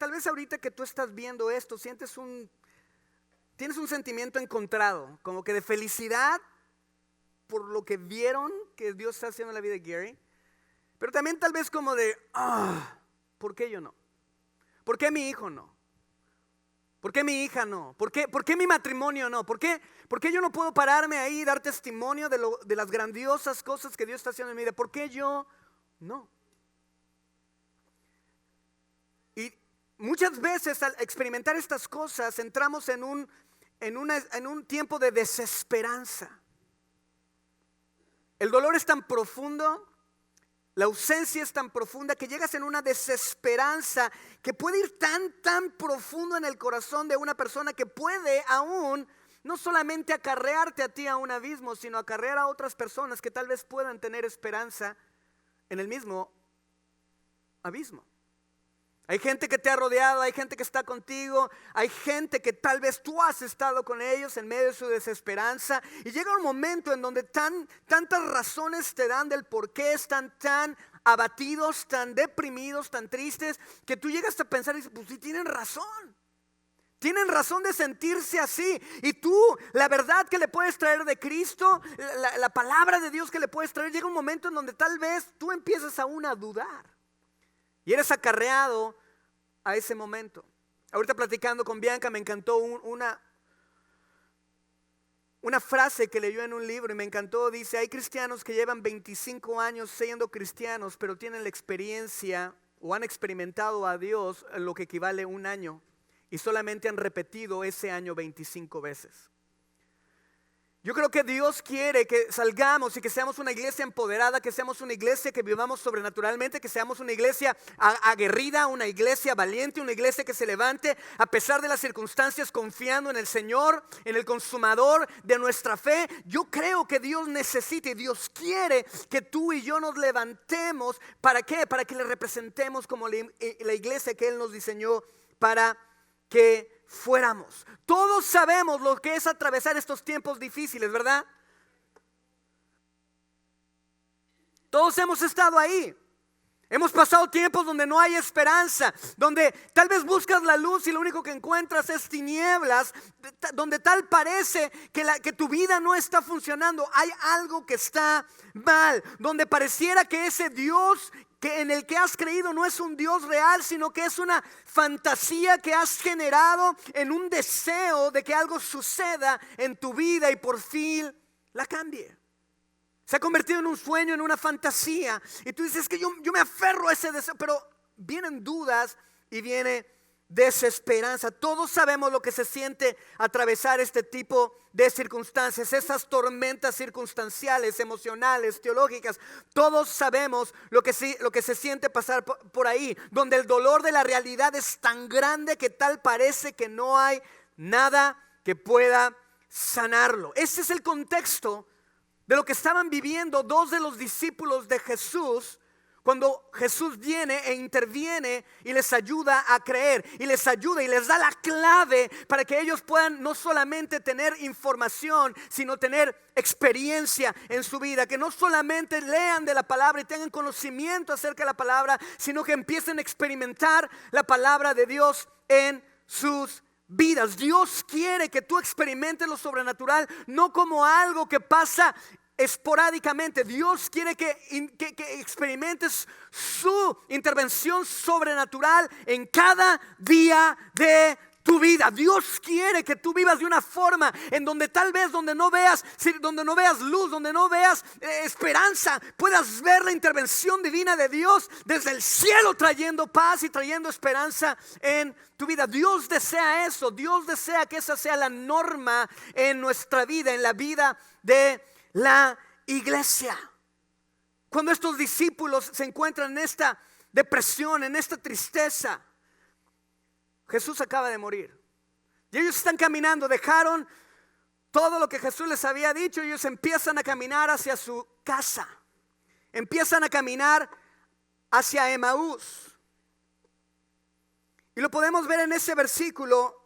tal vez ahorita que tú estás viendo esto, tienes un sentimiento encontrado, como que de felicidad por lo que vieron que Dios está haciendo en la vida de Gary, pero también tal vez como de, ¿por qué yo no? ¿Por qué mi hijo no? ¿Por qué mi hija no? ¿Por qué mi matrimonio no? ¿Por qué yo no puedo pararme ahí y dar testimonio de las grandiosas cosas que Dios está haciendo en mi vida? ¿Por qué yo no? Y muchas veces al experimentar estas cosas entramos en un tiempo de desesperanza. El dolor es tan profundo, la ausencia es tan profunda que llegas en una desesperanza que puede ir tan profundo en el corazón de una persona que puede aún no solamente acarrearte a ti a un abismo, sino acarrear a otras personas que tal vez puedan tener esperanza en el mismo abismo. Hay gente que te ha rodeado, hay gente que está contigo, hay gente que tal vez tú has estado con ellos en medio de su desesperanza, y llega un momento en donde tantas razones te dan del por qué están tan abatidos, tan deprimidos, tan tristes, que tú llegas a pensar y dices, pues sí, tienen razón. Tienen razón de sentirse así. Y tú, la verdad que le puedes traer de Cristo, la palabra de Dios que le puedes traer, llega un momento en donde tal vez tú empiezas aún a dudar. Y eres acarreado a ese momento. Ahorita platicando con Bianca me encantó una frase que leyó en un libro y me encantó. Dice, hay cristianos que llevan 25 años siendo cristianos, pero tienen la experiencia o han experimentado a Dios lo que equivale a un año y solamente han repetido ese año 25 veces. Yo creo que Dios quiere que salgamos y que seamos una iglesia empoderada, que seamos una iglesia que vivamos sobrenaturalmente, que seamos una iglesia aguerrida, una iglesia valiente, una iglesia que se levante a pesar de las circunstancias, confiando en el Señor, en el consumador de nuestra fe. Yo creo que Dios necesita y Dios quiere que tú y yo nos levantemos. ¿Para qué? Para que le representemos como la iglesia que Él nos diseñó para que fuéramos. Todos sabemos lo que es atravesar estos tiempos difíciles, ¿verdad? Todos hemos estado ahí. Hemos pasado tiempos donde no hay esperanza, donde tal vez buscas la luz y lo único que encuentras es tinieblas, donde tal parece que tu vida no está funcionando. Hay algo que está mal, donde pareciera que ese Dios en el que has creído no es un Dios real, sino que es una fantasía que has generado en un deseo de que algo suceda en tu vida y por fin la cambie. Se ha convertido en un sueño, en una fantasía, y tú dices que yo me aferro a ese deseo, pero vienen dudas y viene desesperanza. Todos sabemos lo que se siente atravesar este tipo de circunstancias, esas tormentas circunstanciales, emocionales, teológicas. Todos sabemos lo que se siente pasar por ahí, donde el dolor de la realidad es tan grande que tal parece que no hay nada que pueda sanarlo. Ese es el contexto de lo que estaban viviendo dos de los discípulos de Jesús cuando Jesús viene e interviene y les ayuda a creer, y les ayuda y les da la clave para que ellos puedan no solamente tener información, sino tener experiencia en su vida, que no solamente lean de la palabra y tengan conocimiento acerca de la palabra, sino que empiecen a experimentar la palabra de Dios en sus vidas. Dios quiere que tú experimentes lo sobrenatural, no como algo que pasa esporádicamente. Dios quiere que experimentes su intervención sobrenatural en cada día de tu vida. Dios quiere que tú vivas de una forma en donde tal vez donde no veas luz, donde no veas esperanza, puedas ver la intervención divina de Dios desde el cielo, trayendo paz y trayendo esperanza en tu vida. Dios desea eso. Dios desea que esa sea la norma en nuestra vida, en la vida de la iglesia. Cuando estos discípulos se encuentran en esta depresión, en esta tristeza, Jesús acaba de morir y ellos están caminando, dejaron todo lo que Jesús les había dicho y ellos empiezan a caminar hacia su casa, empiezan a caminar hacia Emaús, y lo podemos ver en ese versículo.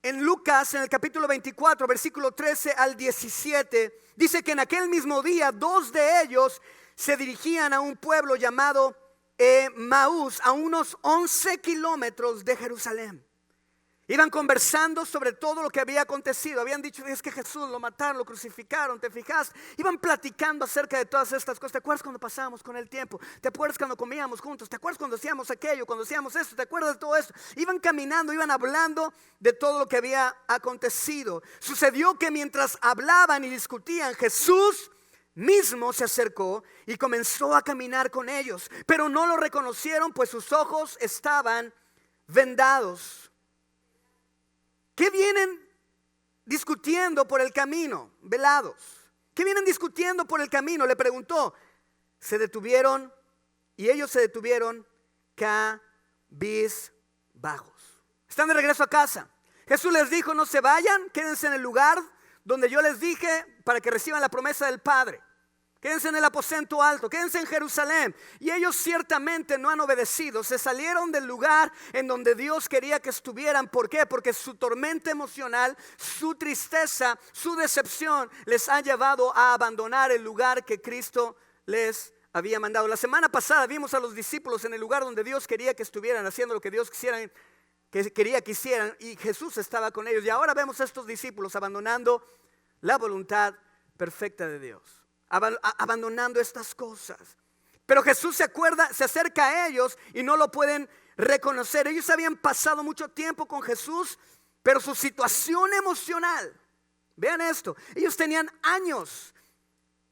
En Lucas, en el capítulo 24, versículo 13 al 17, dice que en aquel mismo día dos de ellos se dirigían a un pueblo llamado Maús, a unos 11 kilómetros de Jerusalén. Iban conversando sobre todo lo que había acontecido. Habían dicho, es que Jesús lo mataron, lo crucificaron, ¿te fijaste? Iban platicando acerca de todas estas cosas. ¿Te acuerdas cuando pasábamos con el tiempo? ¿Te acuerdas cuando comíamos juntos? ¿Te acuerdas cuando hacíamos aquello, cuando hacíamos esto? ¿Te acuerdas de todo esto? Iban caminando, iban hablando de todo lo que había acontecido. Sucedió que mientras hablaban y discutían, Jesús mismo se acercó y comenzó a caminar con ellos. Pero no lo reconocieron, pues sus ojos estaban vendados. ¿Qué vienen discutiendo por el camino? Velados. ¿Qué vienen discutiendo por el camino? Le preguntó. Se detuvieron y ellos se detuvieron cabizbajos. Están de regreso a casa. Jesús les dijo, no se vayan, quédense en el lugar donde yo les dije para que reciban la promesa del Padre. Quédense en el aposento alto, quédense en Jerusalén. Y ellos ciertamente no han obedecido. Se salieron del lugar en donde Dios quería que estuvieran. ¿Por qué? Porque su tormenta emocional, su tristeza, su decepción les ha llevado a abandonar el lugar que Cristo les había mandado. La semana pasada vimos a los discípulos en el lugar donde Dios quería que estuvieran, haciendo lo que Dios quería que hicieran. Y Jesús estaba con ellos. Y ahora vemos a estos discípulos abandonando la voluntad perfecta de Dios. Abandonando estas cosas. Pero Jesús se acerca a ellos y no lo pueden reconocer. Ellos habían pasado mucho tiempo con Jesús, pero su situación emocional, vean esto, ellos tenían años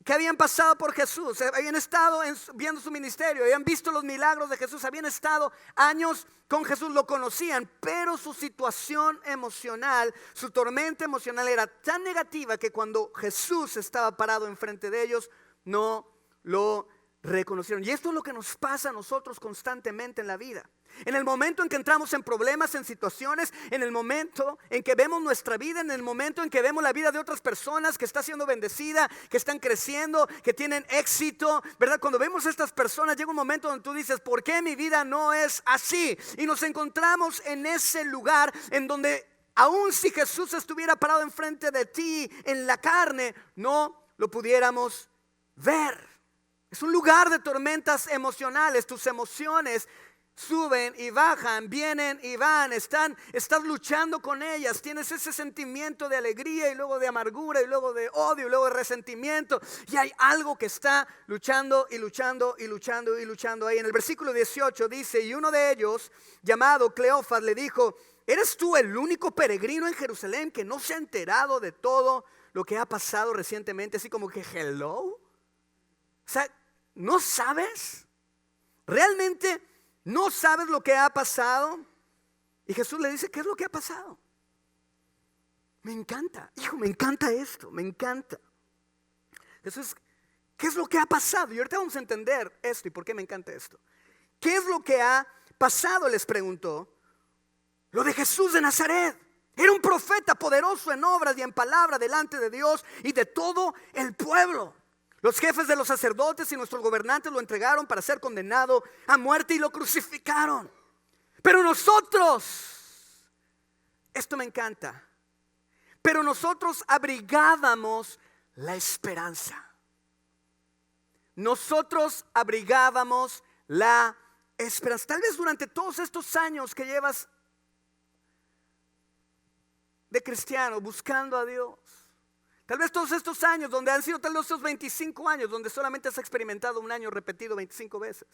que habían pasado por Jesús, habían estado viendo su ministerio, habían visto los milagros de Jesús, habían estado años con Jesús, lo conocían, pero su situación emocional, su tormenta emocional era tan negativa que cuando Jesús estaba parado enfrente de ellos, no lo reconocieron. Y esto es lo que nos pasa a nosotros constantemente en la vida. En el momento en que entramos en problemas, en situaciones, en el momento en que vemos nuestra vida, en el momento en que vemos la vida de otras personas que está siendo bendecida, que están creciendo, que tienen éxito, ¿verdad? Cuando vemos a estas personas llega un momento donde tú dices, ¿por qué mi vida no es así? Y nos encontramos en ese lugar en donde aun si Jesús estuviera parado enfrente de ti en la carne, no lo pudiéramos ver. Es un lugar de tormentas emocionales. Tus emociones suben y bajan, vienen y van, estás luchando con ellas, tienes ese sentimiento de alegría y luego de amargura y luego de odio y luego de resentimiento, y hay algo que está luchando y luchando y luchando y luchando ahí. En el versículo 18 dice, y uno de ellos, llamado Cleofas, le dijo, ¿eres tú el único peregrino en Jerusalén que no se ha enterado de todo lo que ha pasado recientemente? Así como que hello, o sea, ¿no sabes? ¿Realmente no sabes lo que ha pasado? Y Jesús le dice, ¿qué es lo que ha pasado? Me encanta, hijo, me encanta esto, me encanta. Jesús, ¿qué es lo que ha pasado? Y ahorita vamos a entender esto y por qué me encanta esto. ¿Qué es lo que ha pasado? Les preguntó. Lo de Jesús de Nazaret. Era un profeta poderoso en obras y en palabra delante de Dios y de todo el pueblo. Los jefes de los sacerdotes y nuestros gobernantes lo entregaron para ser condenado a muerte y lo crucificaron. Pero nosotros, esto me encanta, pero nosotros abrigábamos la esperanza. Nosotros abrigábamos la esperanza. Tal vez durante todos estos años que llevas de cristiano, buscando a Dios, tal vez todos estos años, donde han sido tal vez estos 25 años, donde solamente has experimentado un año repetido 25 veces.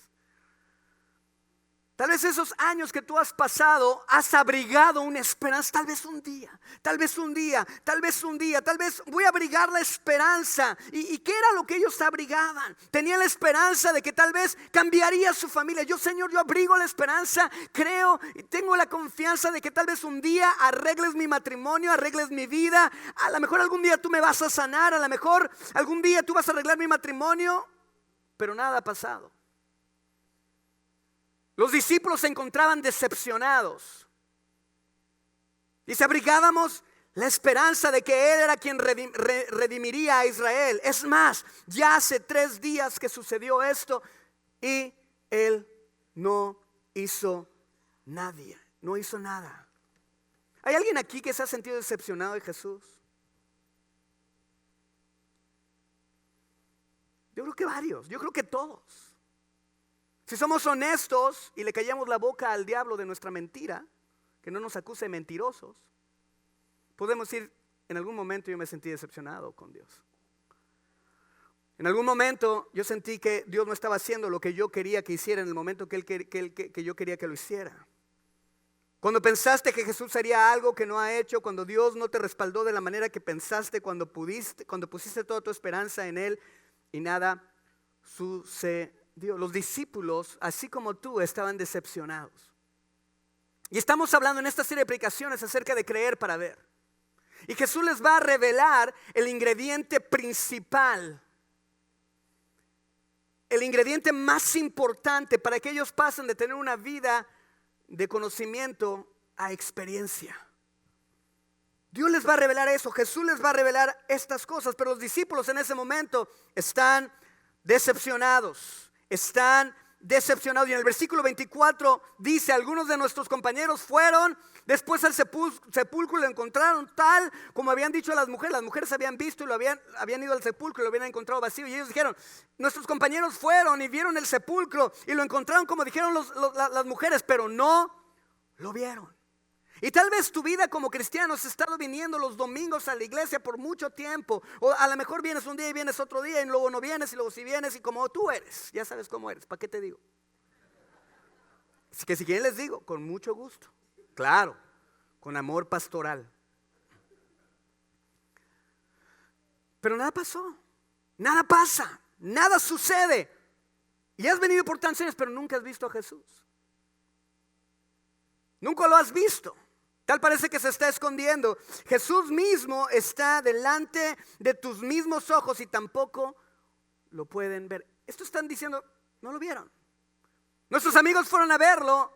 Tal vez esos años que tú has pasado, has abrigado una esperanza. Tal vez un día, tal vez un día, tal vez un día, tal vez voy a abrigar la esperanza. ¿Y qué era lo que ellos abrigaban? Tenían la esperanza de que tal vez cambiaría su familia. Yo, Señor, yo abrigo la esperanza, creo y tengo la confianza de que tal vez un día arregles mi matrimonio, arregles mi vida. A lo mejor algún día tú me vas a sanar, a lo mejor algún día tú vas a arreglar mi matrimonio, pero nada ha pasado. Los discípulos se encontraban decepcionados y se abrigábamos la esperanza de que Él era quien redimiría a Israel. Es más, ya hace 3 días que sucedió esto y Él no hizo nada. ¿Hay alguien aquí que se ha sentido decepcionado de Jesús? Yo creo que varios, yo creo que todos. Si somos honestos y le callamos la boca al diablo de nuestra mentira, que no nos acuse de mentirosos, podemos decir, en algún momento yo me sentí decepcionado con Dios. En algún momento yo sentí que Dios no estaba haciendo lo que yo quería que hiciera en el momento que yo quería que lo hiciera. Cuando pensaste que Jesús haría algo que no ha hecho, cuando Dios no te respaldó de la manera que pensaste, cuando pusiste toda tu esperanza en Él y nada sucedió. Los discípulos, así como tú, estaban decepcionados. Y estamos hablando en esta serie de predicaciones acerca de creer para ver. Y Jesús les va a revelar el ingrediente principal, el ingrediente más importante para que ellos pasen de tener una vida de conocimiento a experiencia. Dios les va a revelar eso, Jesús les va a revelar estas cosas, pero los discípulos en ese momento están decepcionados, Y en el versículo 24 dice, algunos de nuestros compañeros fueron después al sepulcro y lo encontraron tal como habían dicho las mujeres habían visto y habían ido al sepulcro y lo habían encontrado vacío, y ellos dijeron, nuestros compañeros fueron y vieron el sepulcro y lo encontraron como dijeron las mujeres, pero no lo vieron. Y tal vez tu vida como cristiano has estado viniendo los domingos a la iglesia por mucho tiempo, o a lo mejor vienes un día y vienes otro día y luego no vienes y luego sí vienes, y como tú eres, ya sabes cómo eres, ¿para qué te digo? Así que si quieren les digo, con mucho gusto, claro, con amor pastoral. Pero nada pasó, nada pasa, nada sucede. Y has venido por tantos años, pero nunca has visto a Jesús. Nunca lo has visto. Tal parece que se está escondiendo. Jesús mismo está delante de tus mismos ojos y tampoco lo pueden ver. Esto están diciendo, no lo vieron. Nuestros amigos fueron a verlo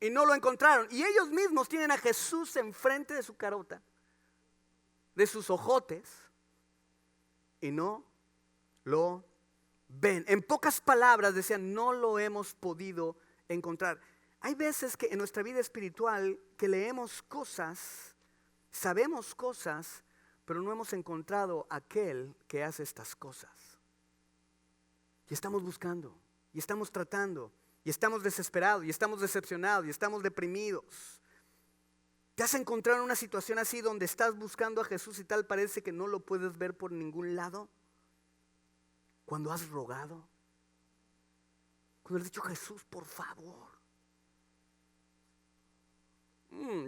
y no lo encontraron. Y ellos mismos tienen a Jesús enfrente de su carota, de sus ojotes, y no lo ven. En pocas palabras decían, no lo hemos podido encontrar. Hay veces que en nuestra vida espiritual que leemos cosas, sabemos cosas, pero no hemos encontrado aquel que hace estas cosas. Y estamos buscando, y estamos tratando, y estamos desesperados, y estamos decepcionados, y estamos deprimidos. ¿Te has encontrado en una situación así donde estás buscando a Jesús y tal parece que no lo puedes ver por ningún lado? Cuando has rogado, cuando le has dicho, Jesús, por favor.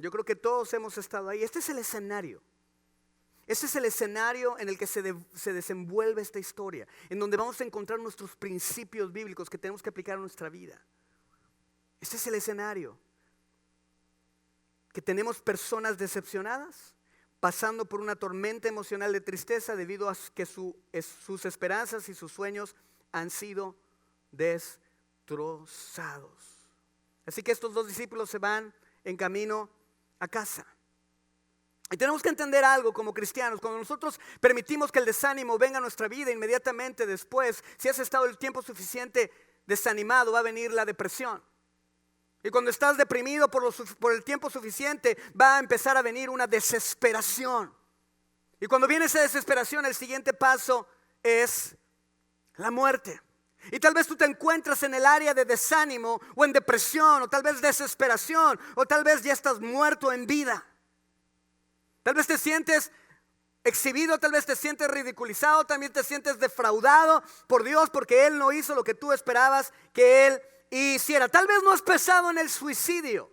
Yo creo que todos hemos estado ahí. Este es el escenario. Este es el escenario en el que se desenvuelve esta historia, en donde vamos a encontrar nuestros principios bíblicos que tenemos que aplicar a nuestra vida. Este es el escenario. Que tenemos personas decepcionadas, pasando por una tormenta emocional de tristeza debido a que sus esperanzas y sus sueños han sido destrozados. Así que estos dos discípulos se van en camino a casa. Y tenemos que entender algo como cristianos. Cuando nosotros permitimos que el desánimo venga a nuestra vida, inmediatamente después, si has estado el tiempo suficiente desanimado, va a venir la depresión. Y cuando estás deprimido por el tiempo suficiente, va a empezar a venir una desesperación. Y cuando viene esa desesperación, el siguiente paso es la muerte. Y tal vez tú te encuentras en el área de desánimo o en depresión o tal vez desesperación o tal vez ya estás muerto en vida. Tal vez te sientes exhibido, tal vez te sientes ridiculizado, también te sientes defraudado por Dios porque Él no hizo lo que tú esperabas que Él hiciera. Tal vez no has pensado en el suicidio.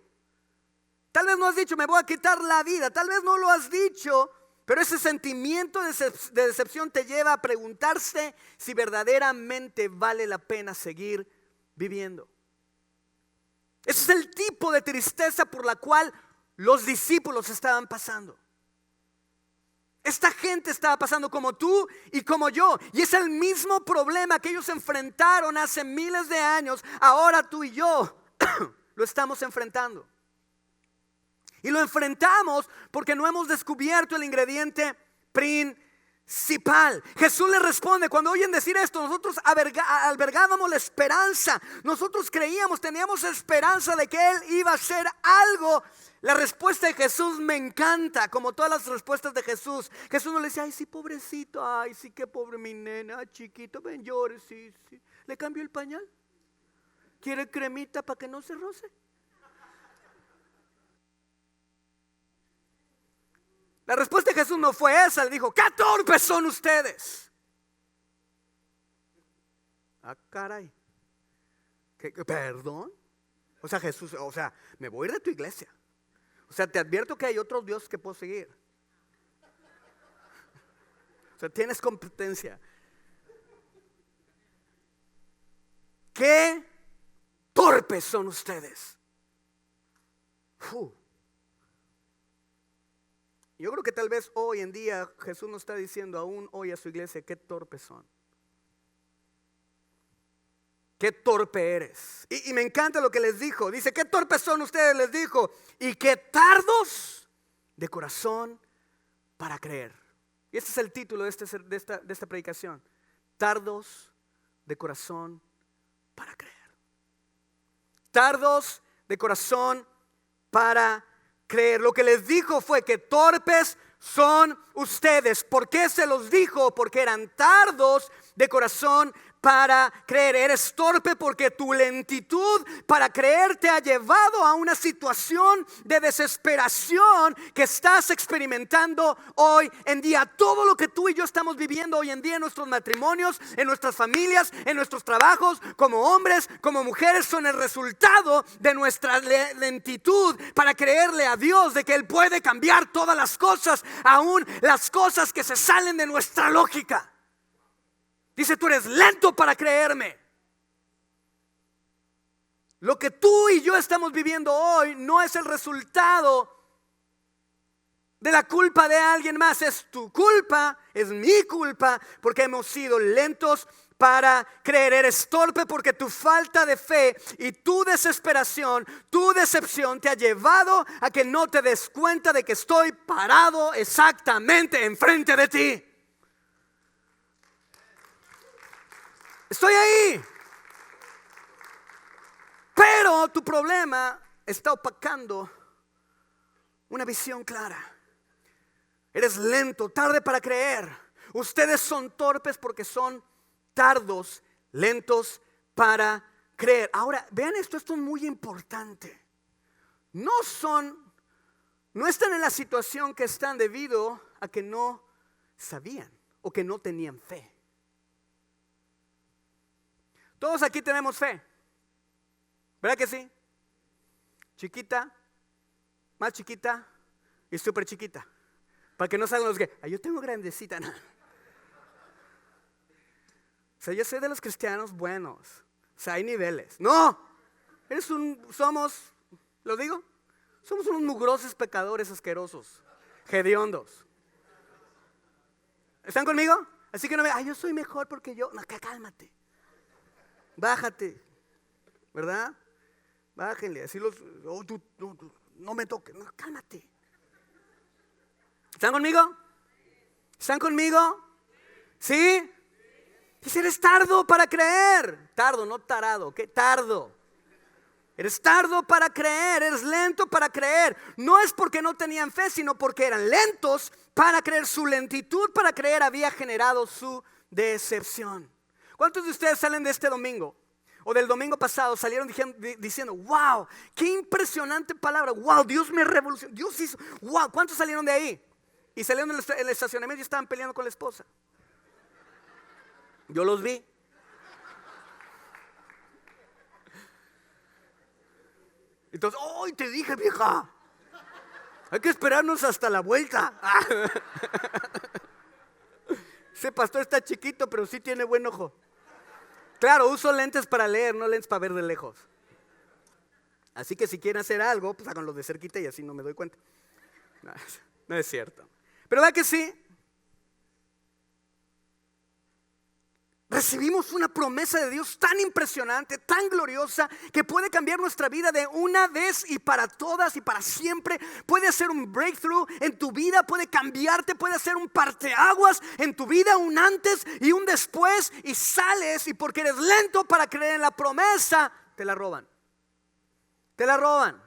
Tal vez no has dicho, me voy a quitar la vida. Tal vez no lo has dicho. Pero ese sentimiento de decepción te lleva a preguntarse si verdaderamente vale la pena seguir viviendo. Ese es el tipo de tristeza por la cual los discípulos estaban pasando. Esta gente estaba pasando como tú y como yo. Y es el mismo problema que ellos enfrentaron hace miles de años. Ahora tú y yo lo estamos enfrentando. Y lo enfrentamos porque no hemos descubierto el ingrediente principal. Jesús les responde, cuando oyen decir esto, nosotros albergábamos la esperanza. Nosotros creíamos, teníamos esperanza de que Él iba a hacer algo. La respuesta de Jesús me encanta, como todas las respuestas de Jesús. Jesús no le dice, ay sí pobrecito, ay sí qué pobre mi nena, chiquito, ven llore, sí. ¿Le cambió el pañal? ¿Quiere cremita para que no se roce? La respuesta de Jesús no fue esa. Le dijo: ¡qué torpes son ustedes! Ah, caray. ¿Perdón? O sea, Jesús, me voy a ir de tu iglesia. O sea, te advierto que hay otros dioses que puedo seguir. O sea, tienes competencia. ¡Qué torpes son ustedes! Yo creo que tal vez hoy en día Jesús nos está diciendo aún hoy a su iglesia: qué torpes son. Qué torpe eres. Y me encanta lo que les dijo. Dice: qué torpes son ustedes, les dijo, y qué tardos de corazón para creer. Y este es el título de esta predicación: tardos de corazón para creer. Tardos de corazón para creer. Lo que les dijo fue que torpes son ustedes. ¿Por qué se los dijo? Porque eran tardos de corazón para creer. Eres torpe porque tu lentitud para creer te ha llevado a una situación de desesperación que estás experimentando hoy en día. Todo lo que tú y yo estamos viviendo hoy en día en nuestros matrimonios, en nuestras familias, en nuestros trabajos, como hombres, como mujeres, son el resultado de nuestra lentitud para creerle a Dios de que Él puede cambiar todas las cosas, aún las cosas que se salen de nuestra lógica. Dice: tú eres lento para creerme. Lo que tú y yo estamos viviendo hoy no es el resultado de la culpa de alguien más. Es tu culpa, es mi culpa, porque hemos sido lentos para creer. Eres torpe porque tu falta de fe y tu desesperación, tu decepción te ha llevado a que no te des cuenta de que estoy parado exactamente enfrente de ti. Estoy ahí. Pero tu problema está opacando una visión clara. Eres lento, tarde para creer. Ustedes son torpes porque son tardos, lentos para creer. Ahora, vean esto es muy importante. No están en la situación que están debido a que no sabían o que no tenían fe. Todos aquí tenemos fe, ¿verdad que sí? Chiquita, más chiquita y súper chiquita. Para que no salgan los que: yo tengo grandecita. No. O sea, yo soy de los cristianos buenos. O sea, hay niveles. No, somos unos mugrosos pecadores asquerosos, hediondos. ¿Están conmigo? Así que no me yo soy mejor porque yo. No, cálmate. Bájate, ¿verdad? Bájenle, así tú, no me toques, no, cálmate. ¿Están conmigo? ¿Están conmigo? ¿Sí? Dice: eres tardo para creer. Tardo, no tarado, ¿qué? Tardo. Eres tardo para creer, eres lento para creer. No es porque no tenían fe, sino porque eran lentos para creer. Su lentitud para creer había generado su decepción. ¿Cuántos de ustedes salen de este domingo o del domingo pasado salieron diciendo: wow, qué impresionante palabra, wow, Dios me revolucionó, Dios hizo, wow? ¿Cuántos salieron de ahí? Y salieron del estacionamiento y estaban peleando con la esposa. Yo los vi. Entonces: ¡ay, te dije, vieja! Hay que esperarnos hasta la vuelta. Ese pastor está chiquito, pero sí tiene buen ojo. Claro, uso lentes para leer, no lentes para ver de lejos. Así que si quieren hacer algo, pues háganlo de cerquita y así no me doy cuenta. No es cierto. Pero ¿verdad que sí? Recibimos una promesa de Dios tan impresionante, tan gloriosa, que puede cambiar nuestra vida de una vez y para todas y para siempre. Puede hacer un breakthrough en tu vida, puede cambiarte, puede hacer un parteaguas en tu vida, un antes y un después. Y sales y porque eres lento para creer en la promesa, te la roban. Te la roban.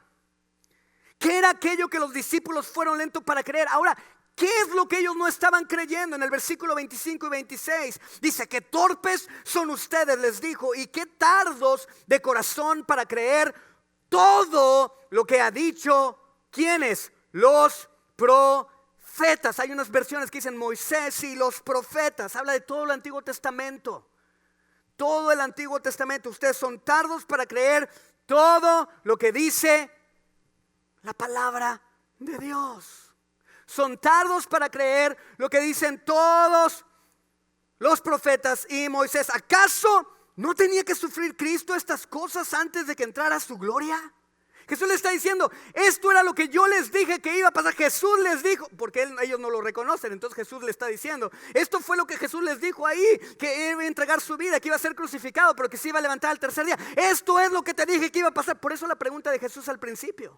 ¿Qué era aquello que los discípulos fueron lentos para creer? Ahora, ¿Qué es lo que ellos no estaban creyendo? En el versículo 25 y 26 dice que torpes son ustedes, les dijo, y qué tardos de corazón para creer todo lo que ha dicho. ¿Quiénes? Los profetas. Hay unas versiones que dicen Moisés y los profetas. Habla de todo el Antiguo Testamento. Todo el Antiguo Testamento. Ustedes son tardos para creer todo lo que dice la palabra de Dios. Son tardos para creer lo que dicen todos los profetas y Moisés. ¿Acaso no tenía que sufrir Cristo estas cosas antes de que entrara a su gloria? Jesús le está diciendo, esto era lo que yo les dije que iba a pasar. Jesús les dijo, porque ellos no lo reconocen, entonces Jesús le está diciendo, esto fue lo que Jesús les dijo ahí, que iba a entregar su vida, que iba a ser crucificado, pero que se iba a levantar al tercer día. Esto es lo que te dije que iba a pasar. Por eso la pregunta de Jesús al principio,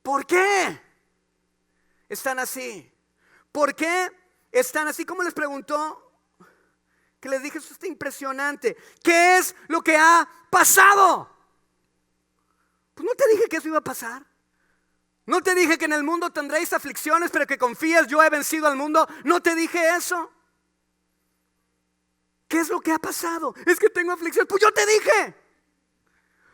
¿por qué están así? ¿Por qué están así? ¿Cómo les preguntó? Que les dije, eso está impresionante. ¿Qué es lo que ha pasado? Pues no te dije que eso iba a pasar. No te dije que en el mundo tendréis aflicciones, pero que confíes, yo he vencido al mundo. No te dije eso. ¿Qué es lo que ha pasado? Es que tengo aflicción. Pues yo te dije.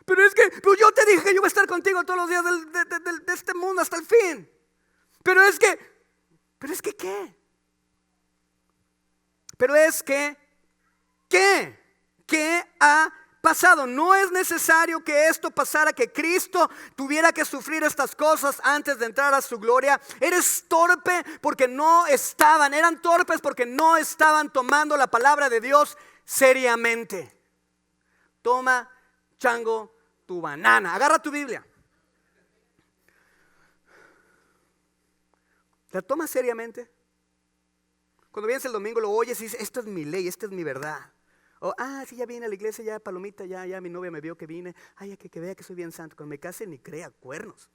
Pero es que pues yo te dije que yo voy a estar contigo todos los días de este mundo hasta el fin. Pero es que ¿qué? Pero es que, ¿qué ha pasado? No es necesario que esto pasara, que Cristo tuviera que sufrir estas cosas antes de entrar a su gloria. Eres torpe porque eran torpes porque no estaban tomando la palabra de Dios seriamente. Toma, chango, tu banana. Agarra tu Biblia. ¿La tomas seriamente? Cuando vienes el domingo lo oyes y dices, esto es mi ley, esta es mi verdad. O, sí, ya vine a la iglesia, ya palomita, ya mi novia me vio que vine. Ay, ya que vea que soy bien santo. Cuando me case ni crea cuernos.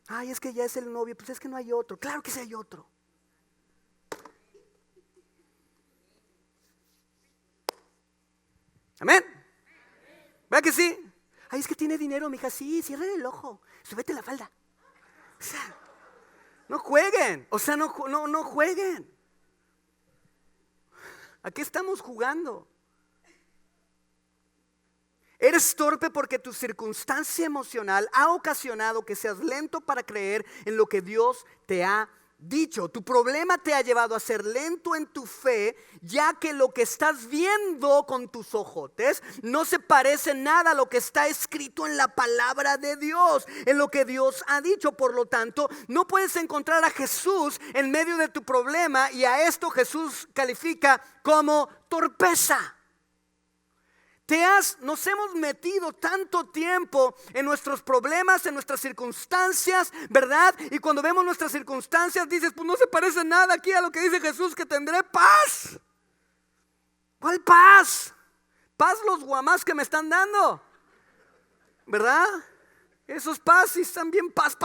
Ay, es que ya es el novio, pues es que no hay otro. Claro que sí hay otro. Amén. ¿Verdad que sí? Ay, es que tiene dinero, mija. Sí, cierra el ojo, súbete la falda. O sea, no jueguen. O sea, no jueguen. ¿A qué estamos jugando? Eres torpe porque tu circunstancia emocional ha ocasionado que seas lento para creer en lo que Dios te ha dicho. Tu problema te ha llevado a ser lento en tu fe, ya que lo que estás viendo con tus ojotes no se parece nada a lo que está escrito en la palabra de Dios, en lo que Dios ha dicho. Por lo tanto, no puedes encontrar a Jesús en medio de tu problema, y a esto Jesús califica como torpeza. Nos hemos metido tanto tiempo en nuestros problemas, en nuestras circunstancias, ¿verdad? Y cuando vemos nuestras circunstancias dices, pues no se parece nada aquí a lo que dice Jesús, que tendré paz. ¿Cuál paz? Paz los guamás que me están dando, ¿verdad? Esos paz y están bien paz.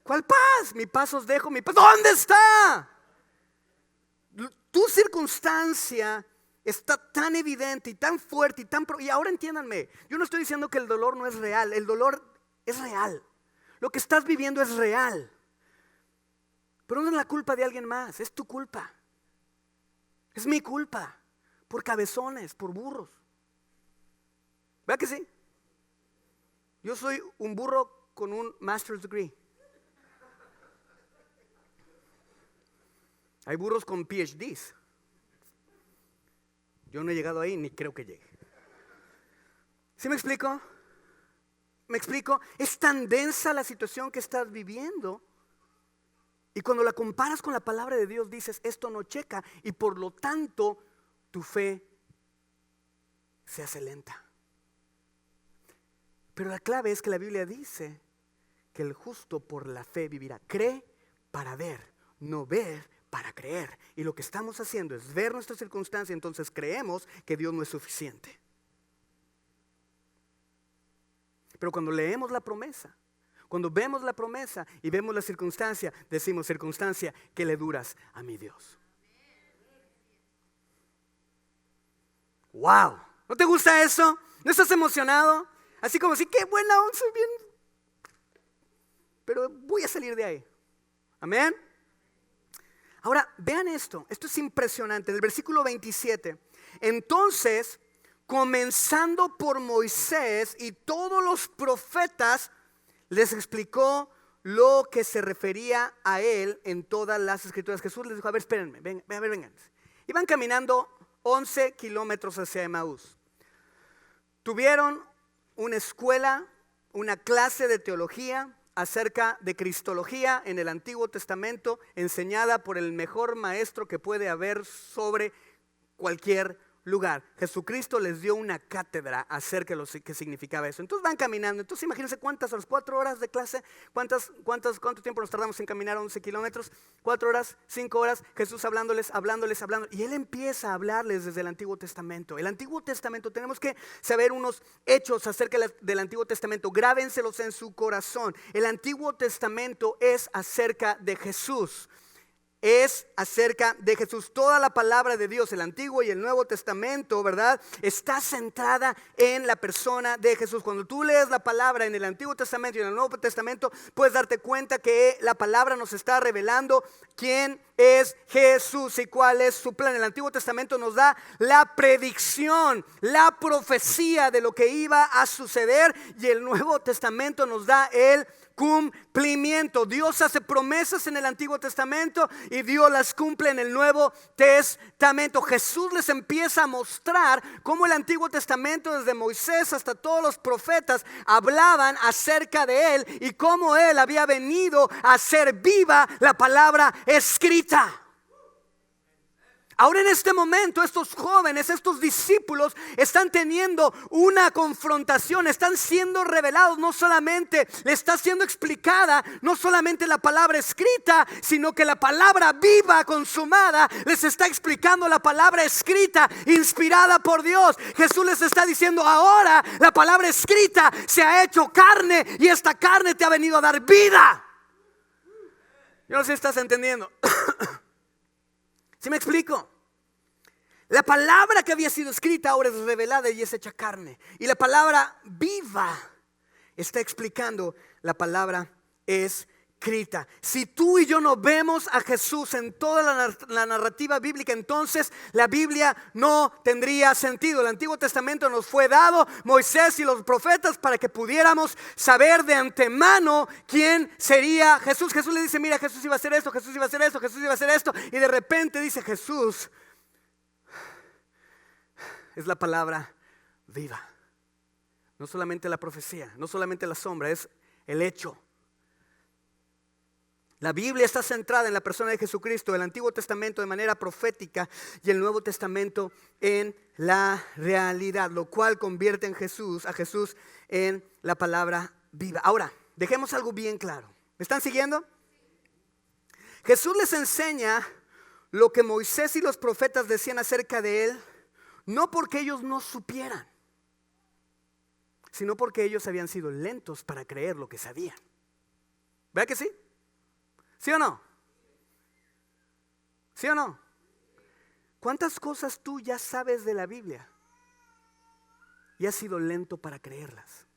¿Cuál paz? Mi paz os dejo, mi paz. ¿Dónde está? Tu circunstancia está tan evidente y tan fuerte y ahora entiéndanme, yo no estoy diciendo que el dolor no es real, el dolor es real, lo que estás viviendo es real, pero no es la culpa de alguien más, es tu culpa, es mi culpa, por cabezones, por burros. ¿Verdad que sí? Yo soy un burro con un master's degree. Hay burros con PhDs. Yo no he llegado ahí, ni creo que llegue. ¿Sí me explico? ¿Me explico? Es tan densa la situación que estás viviendo, y cuando la comparas con la palabra de Dios dices, esto no checa, y por lo tanto tu fe se hace lenta. Pero la clave es que la Biblia dice que el justo por la fe vivirá. Cree para ver, no ver para creer. Y lo que estamos haciendo es ver nuestra circunstancia, entonces creemos que Dios no es suficiente. Pero cuando leemos la promesa, cuando vemos la promesa y vemos la circunstancia, decimos, circunstancia, ¿qué le duras a mi Dios? ¡Wow! ¿No te gusta eso? ¿No estás emocionado? Así como si, qué buena onda, soy bien, pero voy a salir de ahí. Amén. Ahora, vean esto es impresionante. En el versículo 27, entonces, comenzando por Moisés y todos los profetas, les explicó lo que se refería a él en todas las escrituras. Jesús les dijo, a ver, espérenme, vengan. Iban caminando 11 kilómetros hacia Emaús. Tuvieron una escuela, una clase de teología acerca de cristología en el Antiguo Testamento, enseñada por el mejor maestro que puede haber sobre cualquier lugar. Jesucristo les dio una cátedra acerca de lo que significaba eso. Entonces van caminando. Entonces imagínense cuántas horas, 4 horas de clase. ¿Cuánto tiempo nos tardamos en caminar 11 kilómetros? 4 horas, 5 horas. Jesús hablándoles. Y Él empieza a hablarles desde el Antiguo Testamento. El Antiguo Testamento, tenemos que saber unos hechos acerca del Antiguo Testamento. Grábenselos en su corazón. El Antiguo Testamento es acerca de Jesús. Es acerca de Jesús. Toda la palabra de Dios, el Antiguo y el Nuevo Testamento, ¿verdad?, está centrada en la persona de Jesús. Cuando tú lees la palabra en el Antiguo Testamento y en el Nuevo Testamento, puedes darte cuenta que la palabra nos está revelando quién es Jesús y cuál es su plan. El Antiguo Testamento nos da la predicción, la profecía de lo que iba a suceder, y el Nuevo Testamento nos da el cumplimiento. Dios hace promesas en el Antiguo Testamento y Dios las cumple en el Nuevo Testamento. Jesús les empieza a mostrar cómo el Antiguo Testamento, desde Moisés hasta todos los profetas, hablaban acerca de Él y cómo Él había venido a hacer viva la palabra escrita. Ahora en este momento estos jóvenes, estos discípulos están teniendo una confrontación, están siendo revelados. No solamente le está siendo explicada, no solamente la palabra escrita, sino que la palabra viva, consumada, les está explicando la palabra escrita, inspirada por Dios. Jesús les está diciendo, ahora la palabra escrita se ha hecho carne y esta carne te ha venido a dar vida. Yo no sé si estás entendiendo. ¿Sí me explico? La palabra que había sido escrita ahora es revelada y es hecha carne. Y la palabra viva está explicando la palabra escrita. Si tú y yo no vemos a Jesús en toda la narrativa bíblica, entonces la Biblia no tendría sentido. El Antiguo Testamento nos fue dado, Moisés y los profetas, para que pudiéramos saber de antemano quién sería Jesús. Jesús le dice, mira, Jesús iba a hacer esto, Jesús iba a hacer esto, Jesús iba a hacer esto. Y de repente dice Jesús, es la palabra viva. No solamente la profecía, no solamente la sombra, es el hecho. La Biblia está centrada en la persona de Jesucristo, el Antiguo Testamento de manera profética y el Nuevo Testamento en la realidad, lo cual convierte a Jesús en la palabra viva. Ahora, dejemos algo bien claro. ¿Me están siguiendo? Jesús les enseña lo que Moisés y los profetas decían acerca de Él, no porque ellos no supieran, sino porque ellos habían sido lentos para creer lo que sabían. ¿Verdad que sí? ¿Sí o no? ¿Sí o no? ¿Cuántas cosas tú ya sabes de la Biblia y has sido lento para creerlas?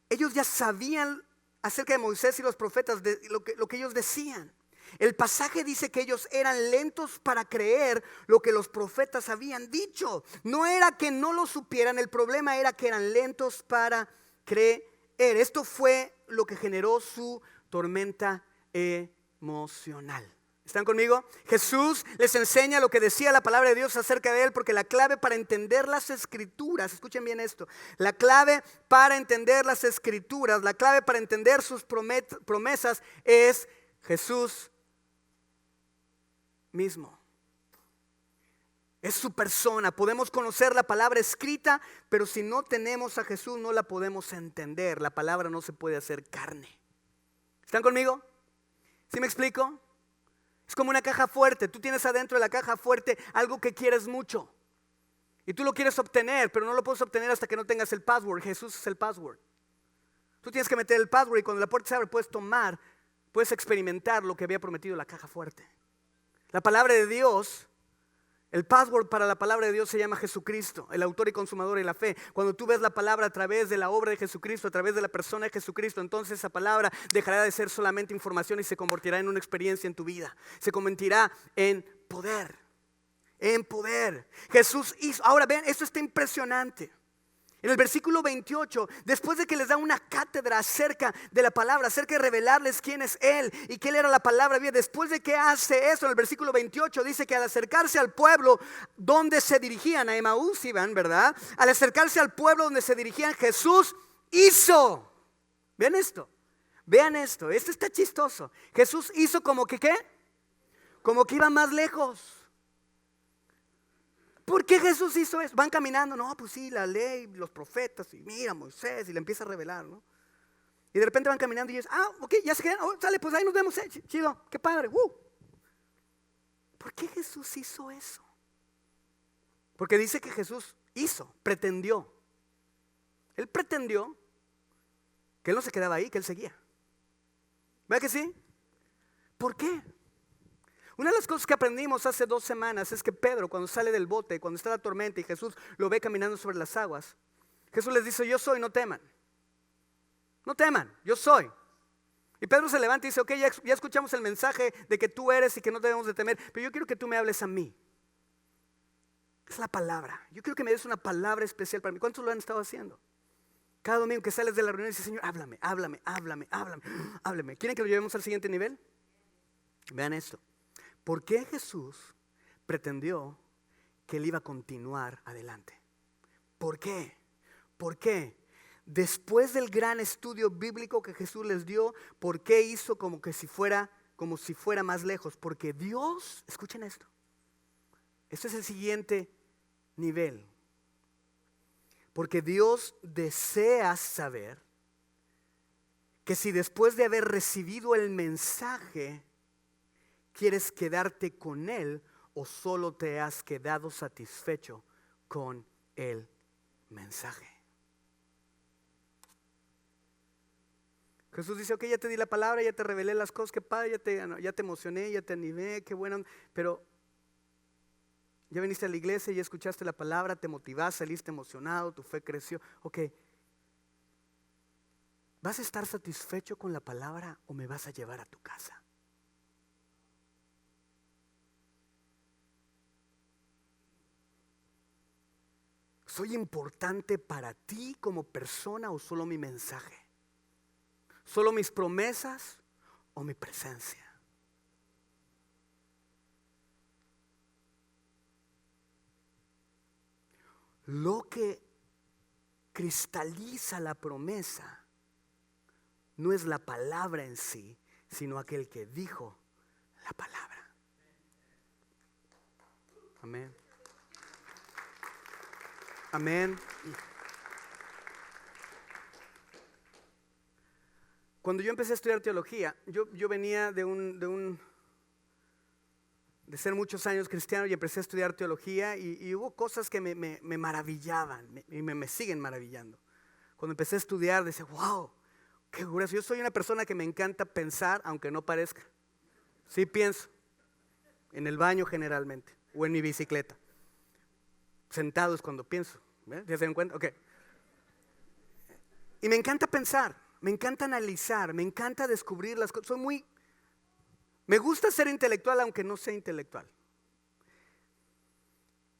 Ellos ya sabían acerca de Moisés y los profetas, de lo que ellos decían. El pasaje dice que ellos eran lentos para creer lo que los profetas habían dicho. No era que no lo supieran, el problema era que eran lentos para creer. Esto fue lo que generó su tormenta emocional. ¿Están conmigo? Jesús les enseña lo que decía la palabra de Dios acerca de Él, porque la clave para entender las Escrituras, escuchen bien esto, la clave para entender las Escrituras, la clave para entender sus promesas es Jesús mismo. Es su persona. Podemos conocer la palabra escrita, pero si no tenemos a Jesús no la podemos entender. La palabra no se puede hacer carne. ¿Están conmigo? ¿Sí me explico? Es como una caja fuerte. Tú tienes adentro de la caja fuerte algo que quieres mucho y tú lo quieres obtener, pero no lo puedes obtener hasta que no tengas el password. Jesús es el password. Tú tienes que meter el password y cuando la puerta se abre puedes experimentar lo que había prometido la caja fuerte. La palabra de Dios El password para la palabra de Dios se llama Jesucristo, el autor y consumador de la fe. Cuando tú ves la palabra a través de la obra de Jesucristo, a través de la persona de Jesucristo, entonces esa palabra dejará de ser solamente información y se convertirá en una experiencia en tu vida. Se convertirá en poder, en poder. Jesús hizo, ahora ven, esto está impresionante. En el versículo 28, después de que les da una cátedra acerca de la palabra, acerca de revelarles quién es Él y que Él era la palabra viva, después de que hace eso, en el versículo 28 dice que al acercarse al pueblo donde se dirigían, a Emaús iban, ¿verdad? Al acercarse al pueblo donde se dirigían, Jesús hizo. Vean esto, esto está chistoso. Jesús hizo como que ¿qué? Como que iba más lejos. ¿Por qué Jesús hizo eso? Van caminando, no, pues sí, la ley, los profetas, y mira Moisés, y le empieza a revelar, ¿no? Y de repente van caminando y dicen, ok, ya se quedan, sale, pues ahí nos vemos, chido, qué padre, ¿Por qué Jesús hizo eso? Porque dice que Jesús pretendió. Él pretendió que Él no se quedaba ahí, que Él seguía. ¿Verdad que sí? ¿Por qué? Una de las cosas que aprendimos hace 2 semanas es que Pedro, cuando sale del bote, cuando está la tormenta y Jesús lo ve caminando sobre las aguas, Jesús les dice, yo soy, no teman. No teman, yo soy. Y Pedro se levanta y dice, ok, ya escuchamos el mensaje de que tú eres y que no debemos de temer, pero yo quiero que tú me hables a mí. Es la palabra. Yo quiero que me des una palabra especial para mí. ¿Cuántos lo han estado haciendo? Cada domingo que sales de la reunión y dices, Señor, háblame. ¿Quieren que lo llevemos al siguiente nivel? Vean esto. ¿Por qué Jesús pretendió que Él iba a continuar adelante? ¿Por qué? ¿Por qué? Después del gran estudio bíblico que Jesús les dio, ¿por qué hizo como si fuera más lejos? Porque Dios, escuchen esto, este es el siguiente nivel. Porque Dios desea saber que si después de haber recibido el mensaje, ¿quieres quedarte con Él o solo te has quedado satisfecho con el mensaje? Jesús dice, ok, ya te di la palabra, ya te revelé las cosas, qué padre, ya te emocioné, ya te animé, qué bueno, pero ya viniste a la iglesia, ya escuchaste la palabra, te motivaste, saliste emocionado, tu fe creció, ok. ¿Vas a estar satisfecho con la palabra o me vas a llevar a tu casa? ¿Soy importante para ti como persona o solo mi mensaje? ¿Solo mis promesas o mi presencia? Lo que cristaliza la promesa no es la palabra en sí, sino aquel que dijo la palabra. Amén. Amén. Cuando yo empecé a estudiar teología, yo venía de ser muchos años cristiano y empecé a estudiar teología y hubo cosas que me maravillaban y me siguen maravillando. Cuando empecé a estudiar decía, wow, qué grueso. Yo soy una persona que me encanta pensar aunque no parezca. Sí pienso, en el baño generalmente o en mi bicicleta. Sentado es cuando pienso. ¿Ya se dan cuenta? Ok. Y me encanta pensar, me encanta analizar, me encanta descubrir las cosas. Me gusta ser intelectual aunque no sea intelectual.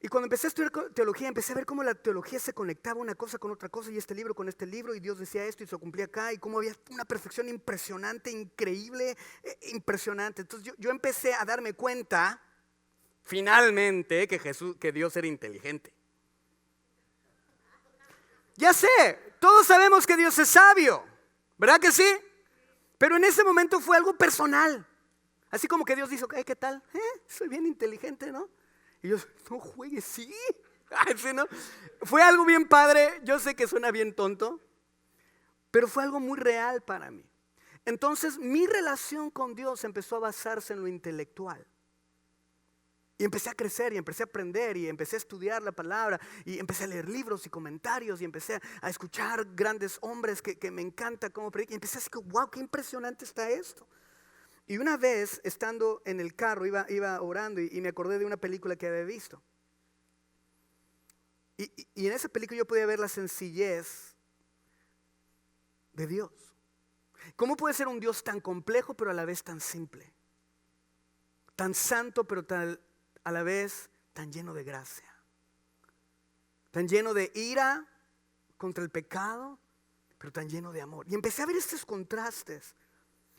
Y cuando empecé a estudiar teología, empecé a ver cómo la teología se conectaba una cosa con otra cosa y este libro con este libro y Dios decía esto y se cumplía acá y cómo había una perfección impresionante, increíble, impresionante. Entonces yo empecé a darme cuenta finalmente que Dios era inteligente. Ya sé, todos sabemos que Dios es sabio, ¿verdad que sí? Pero en ese momento fue algo personal. Así como que Dios dijo, ¿qué tal? Soy bien inteligente, ¿no? Y yo, no juegues, sí. ¿Sí, no? Fue algo bien padre, yo sé que suena bien tonto, pero fue algo muy real para mí. Entonces mi relación con Dios empezó a basarse en lo intelectual. Y empecé a crecer y empecé a aprender y empecé a estudiar la palabra y empecé a leer libros y comentarios y empecé a escuchar grandes hombres que me encanta cómo predican. Y empecé a decir, wow, qué impresionante está esto. Y una vez, estando en el carro, iba orando y me acordé de una película que había visto. Y en esa película yo podía ver la sencillez de Dios. ¿Cómo puede ser un Dios tan complejo pero a la vez tan simple? Tan santo pero a la vez tan lleno de gracia. Tan lleno de ira contra el pecado, pero tan lleno de amor. Y empecé a ver estos contrastes.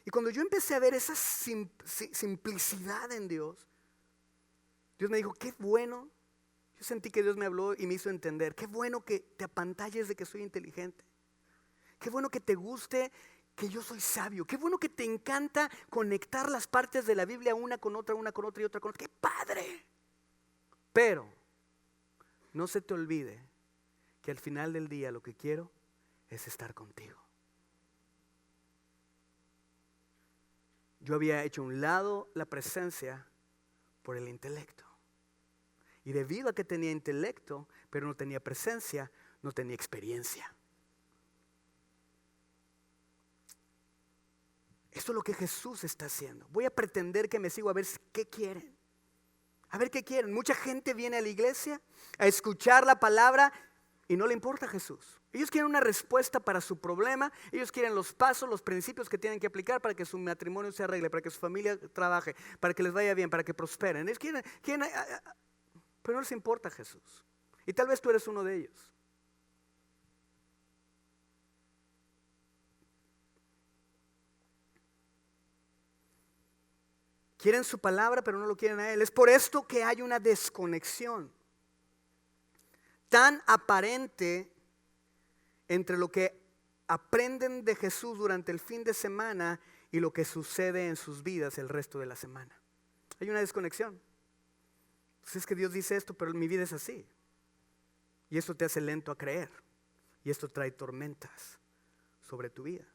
Y cuando yo empecé a ver esa simplicidad en Dios, Dios me dijo, qué bueno. Yo sentí que Dios me habló y me hizo entender, qué bueno que te apantalles de que soy inteligente. Qué bueno que te guste que yo soy sabio. Qué bueno que te encanta conectar las partes de la Biblia una con otra y otra con otra. ¡Qué padre! Pero no se te olvide que al final del día lo que quiero es estar contigo. Yo había hecho a un lado la presencia por el intelecto. Y debido a que tenía intelecto, pero no tenía presencia, no tenía experiencia. Esto es lo que Jesús está haciendo. Voy a pretender que me sigo a ver qué quieren. A ver qué quieren. Mucha gente viene a la iglesia a escuchar la palabra y no le importa a Jesús. Ellos quieren una respuesta para su problema. Ellos quieren los pasos, los principios que tienen que aplicar para que su matrimonio se arregle, para que su familia trabaje, para que les vaya bien, para que prosperen. Ellos quieren pero no les importa a Jesús. Y tal vez tú eres uno de ellos. Quieren su palabra, pero no lo quieren a Él. Es por esto que hay una desconexión tan aparente entre lo que aprenden de Jesús durante el fin de semana y lo que sucede en sus vidas el resto de la semana. Hay una desconexión. Pues es que Dios dice esto, pero mi vida es así. Y esto te hace lento a creer. Y esto trae tormentas sobre tu vida.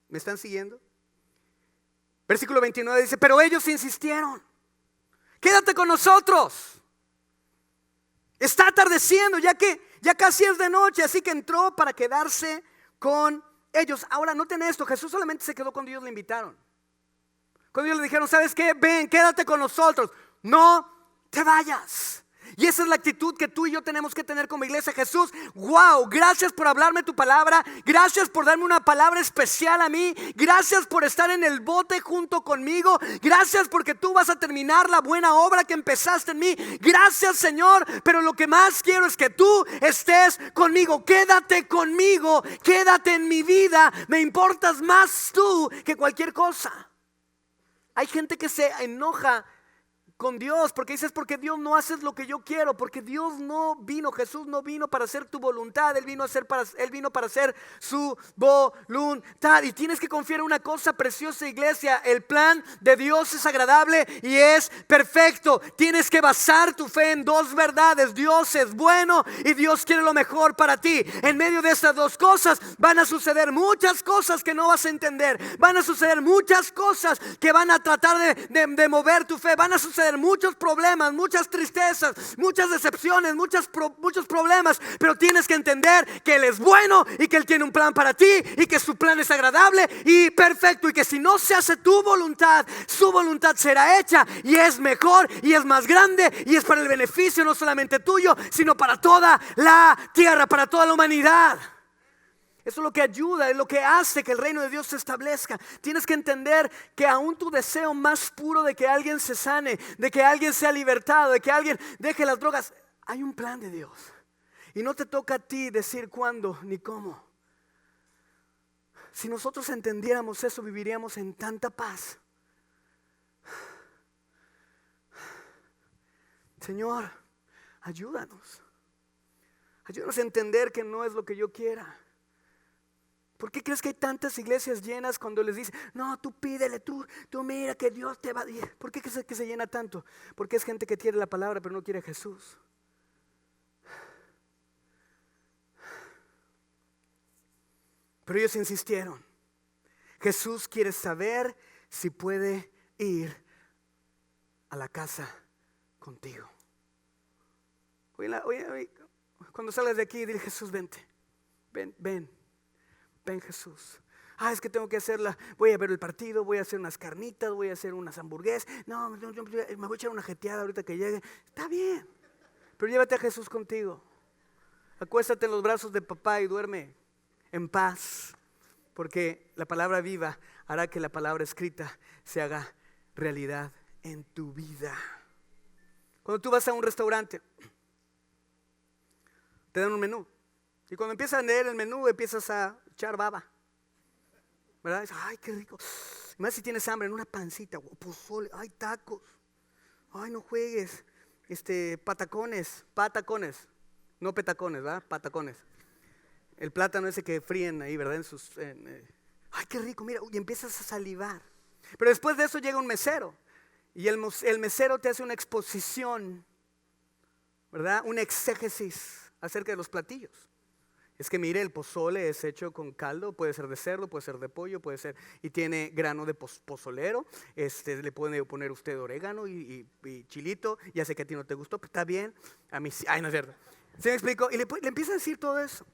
¿Me están siguiendo? Versículo 29 dice, pero ellos insistieron. Quédate con nosotros. Está atardeciendo, ya casi es de noche, así que entró para quedarse con ellos. Ahora noten esto, Jesús solamente se quedó cuando ellos le invitaron. Cuando ellos le dijeron, ¿sabes qué? Ven, quédate con nosotros. No te vayas. Y esa es la actitud que tú y yo tenemos que tener como iglesia. Jesús, wow, gracias por hablarme tu palabra. Gracias por darme una palabra especial a mí. Gracias por estar en el bote junto conmigo. Gracias porque tú vas a terminar la buena obra que empezaste en mí. Gracias, Señor, pero lo que más quiero es que tú estés conmigo. Quédate conmigo, quédate en mi vida. Me importas más tú que cualquier cosa. Hay gente que se enoja con Dios porque dices, porque Dios no haces lo que yo quiero, porque Dios no vino, Jesús no vino para hacer tu voluntad, Él vino para hacer su voluntad. Y tienes que confiar en una cosa preciosa, iglesia: el plan de Dios es agradable y es perfecto. Tienes que basar tu fe en dos verdades: Dios es bueno y Dios quiere lo mejor para ti. En medio de estas dos cosas van a suceder muchas cosas que no vas a entender, van a suceder muchas cosas que van a tratar de mover tu fe, van a suceder muchos problemas, muchas tristezas, muchas decepciones, muchos problemas, pero tienes que entender que Él es bueno y que Él tiene un plan para ti y que su plan es agradable y perfecto, y que si no se hace tu voluntad, su voluntad será hecha y es mejor y es más grande y es para el beneficio no solamente tuyo, sino para toda la tierra, para toda la humanidad. Eso es lo que ayuda, es lo que hace que el reino de Dios se establezca. Tienes que entender que aún tu deseo más puro de que alguien se sane, de que alguien sea libertado, de que alguien deje las drogas, hay un plan de Dios. Y no te toca a ti decir cuándo ni cómo. Si nosotros entendiéramos eso, viviríamos en tanta paz. Señor, ayúdanos. Ayúdanos a entender que no es lo que yo quiera. ¿Por qué crees que hay tantas iglesias llenas cuando les dicen, no, tú pídele, tú mira que Dios te va a dar? ¿Por qué crees que se llena tanto? Porque es gente que quiere la palabra pero no quiere a Jesús. Pero ellos insistieron. Jesús quiere saber si puede ir a la casa contigo. Hoy, cuando salgas de aquí, dile: Jesús, vente, ven Jesús. Es que tengo que hacerla, voy a ver el partido, voy a hacer unas carnitas, voy a hacer unas hamburguesas. No, me voy a echar una jeteada ahorita que llegue. Está bien, pero llévate a Jesús contigo. Acuéstate en los brazos de papá y duerme en paz, porque la palabra viva hará que la palabra escrita se haga realidad en tu vida. Cuando tú vas a un restaurante, te dan un menú, y cuando empiezas a leer el menú empiezas a echar baba, ¿verdad? Dices, ay, qué rico. Más si tienes hambre, en una pancita, pozole, ay, tacos, ay, no juegues, patacones, no petacones, ¿verdad? Patacones. El plátano ese que fríen ahí, ¿verdad? Ay, qué rico, mira, y empiezas a salivar. Pero después de eso llega un mesero, y el mesero te hace una exposición, ¿verdad? Un exégesis acerca de los platillos. Es que mire, el pozole es hecho con caldo, puede ser de cerdo, puede ser de pollo, puede ser, y tiene grano de pozolero, le puede poner usted orégano y chilito. Ya sé que a ti no te gustó, pero está bien, a mí sí, ay, no es cierto. ¿Sí me explico? Y le empieza a decir todo eso.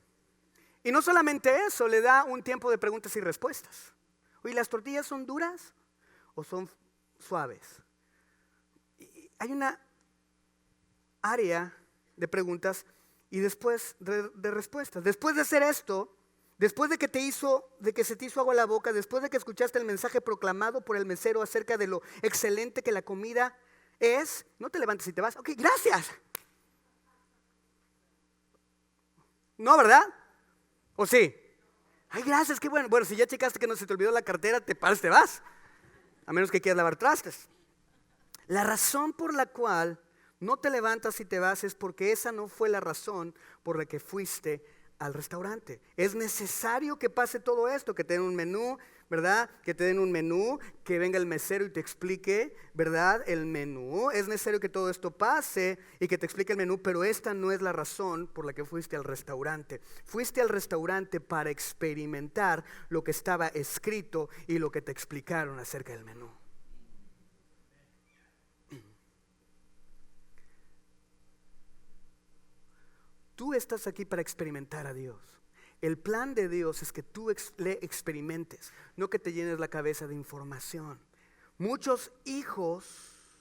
Y no solamente eso, le da un tiempo de preguntas y respuestas. Oye, ¿las tortillas son duras o son suaves? Y hay una área de preguntas y después de respuestas. Después de hacer esto, después de que se te hizo agua la boca, después de que escuchaste el mensaje proclamado por el mesero acerca de lo excelente que la comida es, no te levantes y te vas. Ok, gracias. No, ¿verdad? ¿O sí? Ay, gracias, qué bueno. Bueno, si ya checaste que no se te olvidó la cartera, te paras, te vas. A menos que quieras lavar trastes. La razón por la cual no te levantas y te vas es porque esa no fue la razón por la que fuiste al restaurante. Es necesario que pase todo esto, que te den un menú, ¿verdad? Que te den un menú, que venga el mesero y te explique, ¿verdad? El menú. Es necesario que todo esto pase y que te explique el menú, pero esta no es la razón por la que fuiste al restaurante. Fuiste al restaurante para experimentar lo que estaba escrito y lo que te explicaron acerca del menú. Tú estás aquí para experimentar a Dios. El plan de Dios es que tú le experimentes, no que te llenes la cabeza de información. Muchos hijos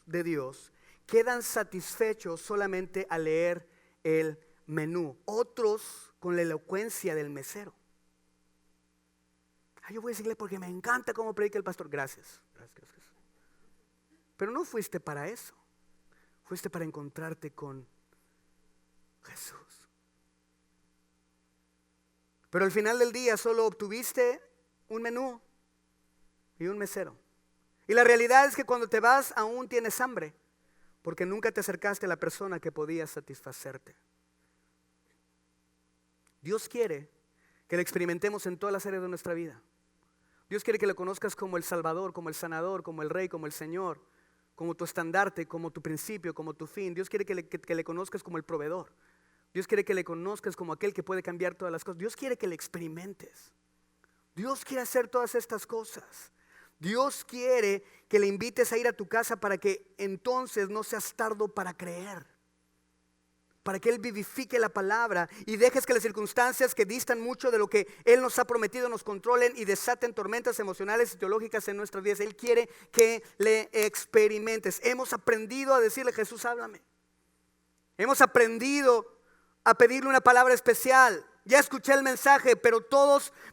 de Dios quedan satisfechos solamente al leer el menú. Otros con la elocuencia del mesero. Yo voy a decirle porque me encanta cómo predica el pastor. Gracias. Pero no fuiste para eso. Fuiste para encontrarte con Jesús. Pero al final del día solo obtuviste un menú y un mesero. Y la realidad es que cuando te vas aún tienes hambre, porque nunca te acercaste a la persona que podía satisfacerte. Dios quiere que lo experimentemos en todas las áreas de nuestra vida. Dios quiere que lo conozcas como el Salvador, como el Sanador, como el Rey, como el Señor, como tu estandarte, como tu principio, como tu fin. Dios quiere que le conozcas como el proveedor. Dios quiere que le conozcas como aquel que puede cambiar todas las cosas. Dios quiere que le experimentes. Dios quiere hacer todas estas cosas. Dios quiere que le invites a ir a tu casa para que entonces no seas tardo para creer. Para que Él vivifique la palabra y dejes que las circunstancias que distan mucho de lo que Él nos ha prometido nos controlen y desaten tormentas emocionales y teológicas en nuestras vidas. Él quiere que le experimentes. Hemos aprendido a decirle: Jesús, háblame. Hemos aprendido a pedirle una palabra especial. Ya escuché el mensaje, pero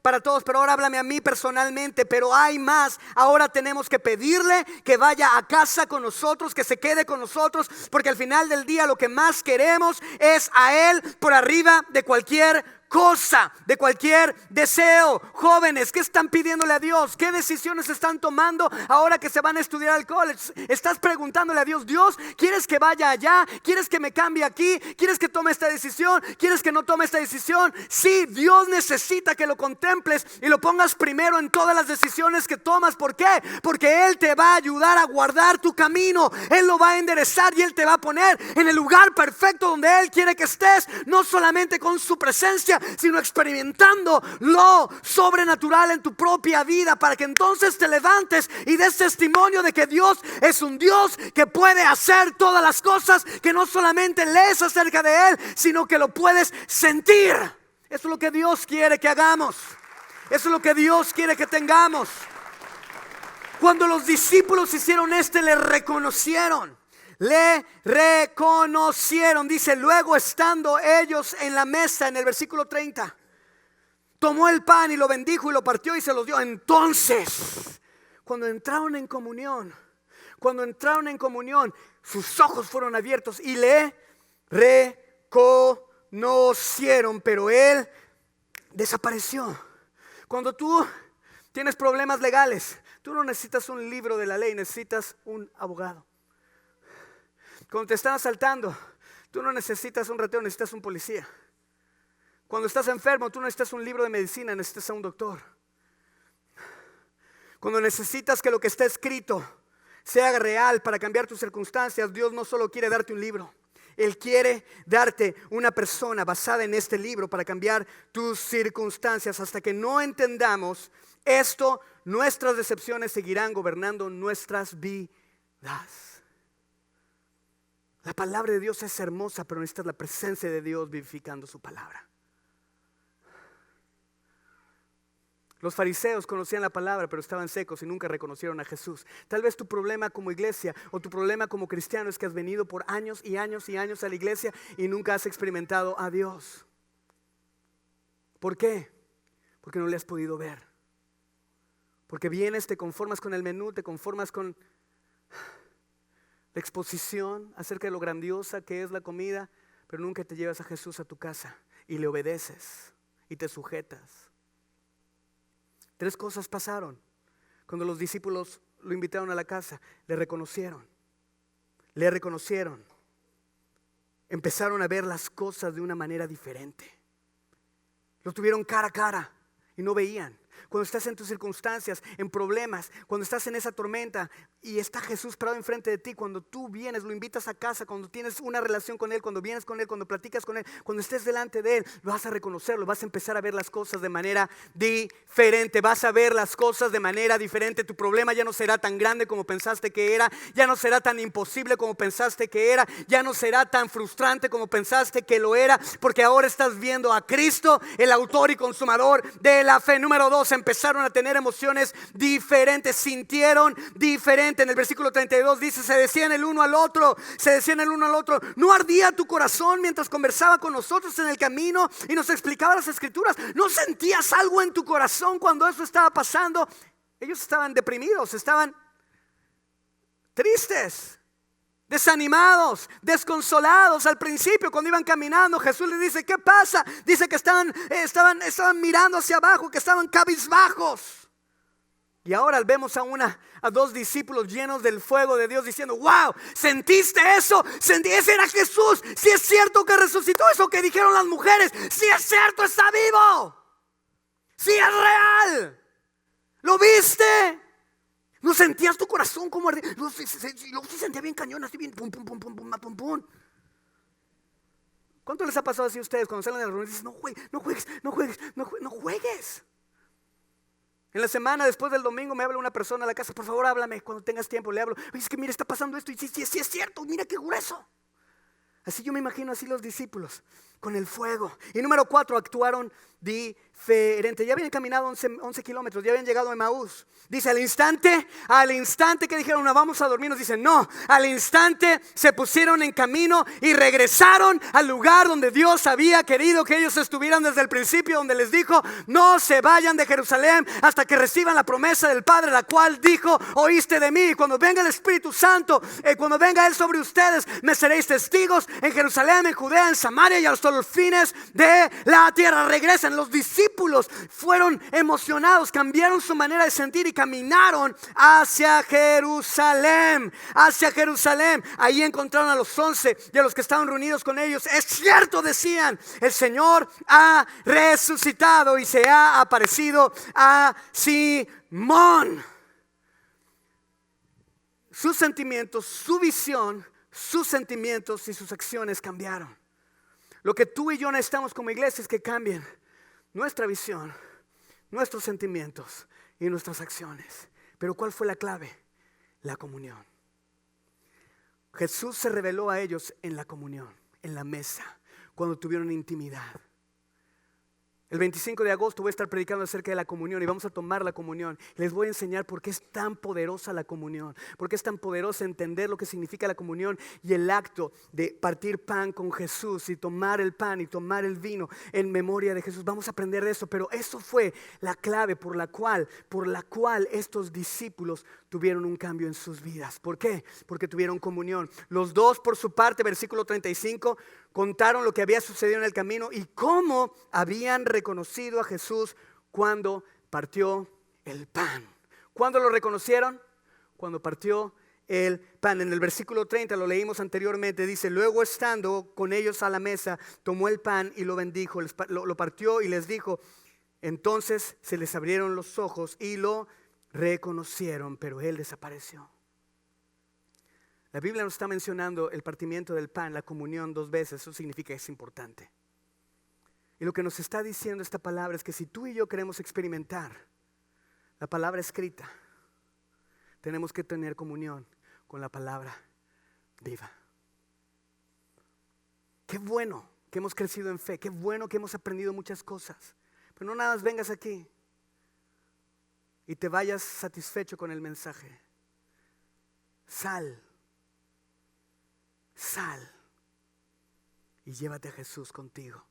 para todos, pero ahora háblame a mí personalmente. Pero hay más. Ahora tenemos que pedirle que vaya a casa con nosotros, que se quede con nosotros, porque al final del día lo que más queremos es a Él por arriba de cualquier cosa, de cualquier deseo. Jóvenes, ¿qué están pidiéndole a Dios? ¿Qué decisiones están tomando ahora que se van a estudiar al college? Estás preguntándole a Dios: Dios, ¿quieres que vaya allá? ¿Quieres que me cambie aquí? ¿Quieres que tome esta decisión? ¿Quieres que no tome esta decisión? Sí, Dios necesita que lo contemples y lo pongas primero en todas las decisiones que tomas. ¿Por qué? Porque Él te va a ayudar a guardar tu camino. Él lo va a enderezar y Él te va a poner en el lugar perfecto donde Él quiere que estés. No solamente con su presencia, sino experimentando lo sobrenatural en tu propia vida, para que entonces te levantes y des testimonio de que Dios es un Dios que puede hacer todas las cosas, que no solamente lees acerca de Él, sino que lo puedes sentir. Eso es lo que Dios quiere que hagamos. Eso es lo que Dios quiere que tengamos. Cuando los discípulos hicieron le reconocieron. Le reconocieron. Dice, luego estando ellos en la mesa, en el versículo 30, tomó el pan y lo bendijo y lo partió y se los dio. Entonces, cuando entraron en comunión, sus ojos fueron abiertos y le reconocieron, pero él desapareció. Cuando tú tienes problemas legales, tú no necesitas un libro de la ley, necesitas un abogado. Cuando te están asaltando, tú no necesitas un ratero, necesitas un policía. Cuando estás enfermo, tú no necesitas un libro de medicina, necesitas a un doctor. Cuando necesitas que lo que está escrito sea real para cambiar tus circunstancias, Dios no solo quiere darte un libro, Él quiere darte una persona basada en este libro para cambiar tus circunstancias. Hasta que no entendamos esto, nuestras decepciones seguirán gobernando nuestras vidas. La palabra de Dios es hermosa, pero necesitas la presencia de Dios vivificando su palabra. Los fariseos conocían la palabra, pero estaban secos y nunca reconocieron a Jesús. Tal vez tu problema como iglesia o tu problema como cristiano es que has venido por años y años y años a la iglesia y nunca has experimentado a Dios. ¿Por qué? Porque no le has podido ver. Porque vienes, te conformas con el menú, te conformas con la exposición acerca de lo grandiosa que es la comida, pero nunca te llevas a Jesús a tu casa y le obedeces y te sujetas. 3 cosas pasaron cuando los discípulos lo invitaron a la casa. Le reconocieron, empezaron a ver las cosas de una manera diferente. Lo tuvieron cara a cara y no veían. Cuando estás en tus circunstancias, en problemas, cuando estás en esa tormenta y está Jesús parado enfrente de ti, cuando tú vienes, lo invitas a casa, cuando tienes una relación con Él, cuando vienes con Él, cuando platicas con Él, cuando estés delante de Él, lo vas a reconocerlo, vas a empezar a ver las cosas de manera diferente, vas a ver las cosas de manera diferente. Tu problema ya no será tan grande como pensaste que era, ya no será tan imposible como pensaste que era, ya no será tan frustrante como pensaste que lo era, porque ahora estás viendo a Cristo, el autor y consumador de la fe. Número 2, empezaron a tener emociones diferentes, sintieron diferente. En el versículo 32 dice, se decían el uno al otro, ¿no ardía tu corazón mientras conversaba con nosotros en el camino y nos explicaba las escrituras? ¿No sentías algo en tu corazón cuando eso estaba pasando? Ellos estaban deprimidos, estaban tristes, desanimados, desconsolados. Al principio, cuando iban caminando, Jesús les dice, ¿qué pasa? Dice que estaban mirando hacia abajo, que estaban cabizbajos. Y ahora vemos a 2 discípulos llenos del fuego de Dios diciendo, wow, ¿sentiste eso? Ese era Jesús. Si es cierto que resucitó, eso que dijeron las mujeres, si es cierto, está vivo, si es real, ¿lo viste? ¿No sentías tu corazón como ardía? Luego se sentía bien cañón, así bien pum, pum, pum, pum, pum, pum, pum. ¿Cuánto les ha pasado así a ustedes cuando salen de la reunión y dicen, no juegues? En la semana después del domingo me habla una persona a la casa, por favor háblame cuando tengas tiempo, le hablo. Oye, es que mira, está pasando esto y sí es cierto, mira qué grueso. Así yo me imagino así los discípulos, con el fuego. Y número 4, actuaron diferente. Ya habían caminado 11 kilómetros, ya habían llegado a Emaús. Dice, al instante que dijeron, no, vamos a dormir, nos dicen, no, al instante se pusieron en camino y regresaron al lugar donde Dios había querido que ellos estuvieran desde el principio, donde les dijo, no se vayan de Jerusalén hasta que reciban la promesa del Padre, la cual dijo, oíste de mí. Cuando venga el Espíritu Santo, cuando venga Él sobre ustedes, me seréis testigos en Jerusalén, en Judea, en Samaria y hasta los fines de la tierra. Regresan. Los discípulos fueron emocionados, cambiaron su manera de sentir y caminaron hacia Jerusalén. Ahí encontraron a los 11 y a los que estaban reunidos con ellos. Es cierto, decían, el Señor ha resucitado y se ha aparecido a Simón. Sus sentimientos, su visión, sus sentimientos y sus acciones cambiaron. Lo que tú y yo necesitamos como iglesia es que cambien nuestra visión, nuestros sentimientos y nuestras acciones. Pero ¿cuál fue la clave? La comunión. Jesús se reveló a ellos en la comunión, en la mesa, cuando tuvieron intimidad. El 25 de agosto voy a estar predicando acerca de la comunión y vamos a tomar la comunión. Les voy a enseñar por qué es tan poderosa la comunión, por qué es tan poderosa entender lo que significa la comunión y el acto de partir pan con Jesús y tomar el pan y tomar el vino en memoria de Jesús. Vamos a aprender de eso, pero eso fue la clave por la cual estos discípulos tuvieron un cambio en sus vidas. ¿Por qué? Porque tuvieron comunión. Los dos por su parte, versículo 35, contaron lo que había sucedido en el camino y cómo habían reconocido a Jesús cuando partió el pan. ¿Cuándo lo reconocieron? Cuando partió el pan. En el versículo 30, lo leímos anteriormente, dice: luego estando con ellos a la mesa, tomó el pan y lo bendijo, lo partió y les dijo. Entonces se les abrieron los ojos y lo reconocieron, pero él desapareció. La Biblia nos está mencionando el partimiento del pan, la comunión 2 veces. Eso significa que es importante. Y lo que nos está diciendo esta palabra es que si tú y yo queremos experimentar la palabra escrita, tenemos que tener comunión con la palabra viva. Qué bueno que hemos crecido en fe, qué bueno que hemos aprendido muchas cosas, pero no nada más vengas aquí y te vayas satisfecho con el mensaje. Sal y llévate a Jesús contigo.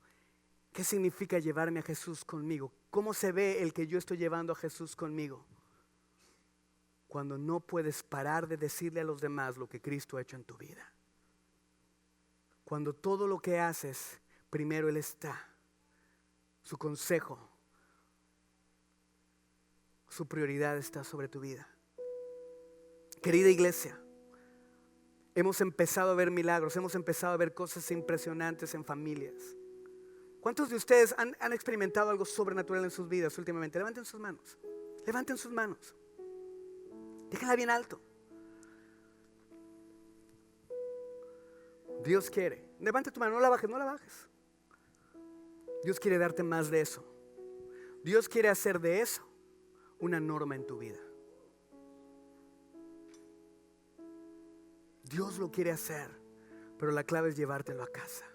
¿Qué significa llevarme a Jesús conmigo? ¿Cómo se ve el que yo estoy llevando a Jesús conmigo? Cuando no puedes parar de decirle a los demás lo que Cristo ha hecho en tu vida. Cuando todo lo que haces, primero Él está. Su consejo, su prioridad está sobre tu vida. Querida iglesia, hemos empezado a ver milagros, hemos empezado a ver cosas impresionantes en familias. ¿Cuántos de ustedes han experimentado algo sobrenatural en sus vidas últimamente? Levanten sus manos. Levanten sus manos. Déjenla bien alto. Dios quiere. Levanta tu mano, no la bajes, no la bajes. Dios quiere darte más de eso. Dios quiere hacer de eso una norma en tu vida. Dios lo quiere hacer, pero la clave es llevártelo a casa.